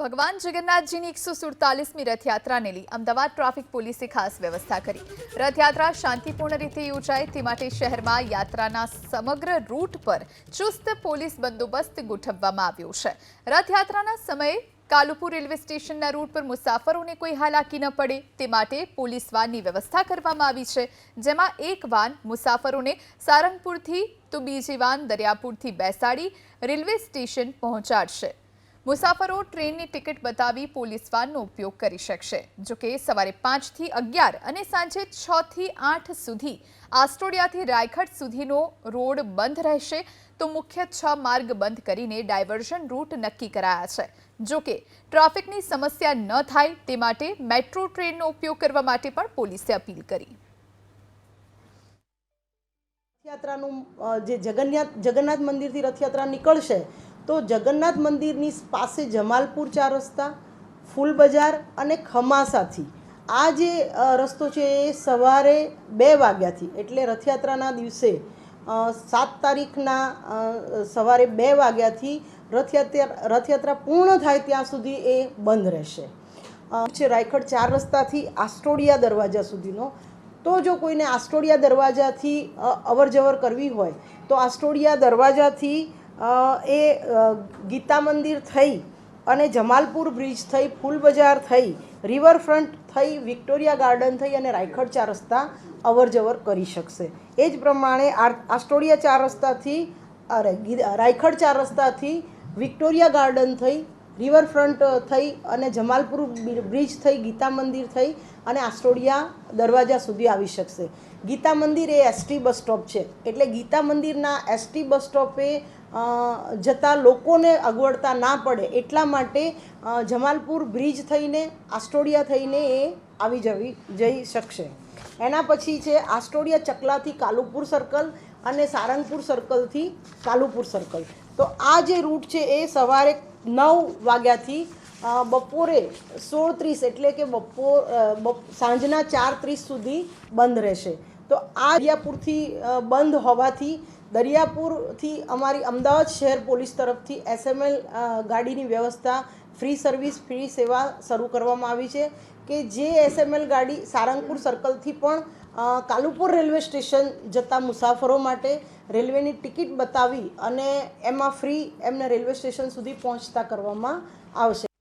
ભગવાન જગન્નાથજીની 147મી રથયાત્રાને લઈ અમદાવાદ ટ્રાફિક પોલીસે ખાસ વ્યવસ્થા કરી। રથયાત્રા શાંતિપૂર્ણ રીતે યોજાય તે માટે શહેરમાં યાત્રાના સમગ્ર રૂટ પર ચુસ્ત પોલીસ બંદોબસ્ત ગોઠવવામાં આવ્યો છે। રથયાત્રાના સમયે કાલુપુર રેલવે સ્ટેશનના રૂટ પર મુસાફરોને કોઈ હાલાકી ન પડે તે માટે પોલીસ વાનની વ્યવસ્થા કરવામાં આવી છે, જેમાં એક વાન મુસાફરોને સારંગપુરથી તો બીજી વાન દરિયાપુરથી બેસાડી રેલવે સ્ટેશન પહોંચાડશે। મુસાફરો ટ્રેનની ટિકિટ બતાવી પોલીસ વાનનો ઉપયોગ કરી શકશે। જો કે સવારે 5 થી 11 અને સાંજે 6 થી 8 સુધી આસ્ટોડિયાથી રાયગઢ સુધીનો રોડ બંધ રહેશે, તો મુખ્ય 6 માર્ગ બંધ કરીને ડાયવર્ઝન રૂટ નક્કી કરાયા છે। જો કે ટ્રાફિકની સમસ્યા ન થાય તે માટે મેટ્રો ટ્રેનનો ઉપયોગ કરવા માટે પણ પોલીસે અપીલ કરી। રથયાત્રાનું જે જગન્નાથ મંદિરથી રથયાત્રા નીકળશે તો જગન્નાથ મંદિરની પાસે જમાલપુર 4 રસ્તા, ફૂલ બજાર અને ખમાસાથી આ જે રસ્તો છે એ સવારે 2 વાગ્યાથી એટલે રથયાત્રાના દિવસે 7 તારીખના સવારે 2 વાગ્યાથી રથયાત્રા પૂર્ણ થાય ત્યાં સુધી એ બંધ રહેશે। છે રાયગઢ 4 રસ્તાથી આસ્ટોડિયા દરવાજા સુધીનો। તો જો કોઈને આસ્ટોડિયા દરવાજાથી અવરજવર કરવી હોય તો આસ્ટોડિયા દરવાજાથી એ ગીતા મંદિર થઈ અને જમાલપુર બ્રિજ થઈ, ફૂલ બજાર થઈ, રિવરફ્રન્ટ થઈ, વિક્ટોરિયા ગાર્ડન થઈ અને રાયગઢ 4 રસ્તા અવરજવર કરી શકશે। એ જ પ્રમાણે આસ્ટોડિયા 4 રસ્તાથી રાયગઢ 4 રસ્તાથી વિક્ટોરિયા ગાર્ડન થઈ, રિવરફ્રન્ટ થઈ અને જમાલપુર બ્રિજ થઈ, ગીતા મંદિર થઈ અને આસ્ટોડિયા દરવાજા સુધી આવી શકશે। ગીતા મંદિર એ એસટી બસ સ્ટોપ છે, એટલે ગીતા મંદિરના એસટી બસ સ્ટોપે જતા લોકોને અગવડતા ના પડે એટલા માટે જમાલપુર બ્રિજ થઈને આસ્ટોડિયા થઈને એ જઈ શકશે। એના પછી છે આસ્ટોડિયા ચકલાથી કાલુપુર સર્કલ અને સારંગપુર સર્કલથી કાલુપુર સર્કલ। તો આ જે રૂટ છે એ સવારે 9 વાગ્યાથી બપોરે 16:30 એટલે કે સાંજના 4:30 સુધી બંધ રહેશે। તો આ દરિયાપુરથી બંધ હોવાથી દરિયાપુરથી અમારી અમદાવાદ શહેર પોલીસ તરફથી એસએમએલ ગાડીની વ્યવસ્થા ફ્રી સર્વિસ, ફ્રી સેવા શરૂ કરવામાં આવી છે કે જે એસએમએલ ગાડી સારંગપુર સર્કલથી પણ કાલુપુર રેલવે સ્ટેશન જતા મુસાફરો માટે રેલવેની ટિકિટ બતાવી અને એમાં ફ્રી એમને રેલવે સ્ટેશન સુધી પહોંચતા કરવામાં આવશે।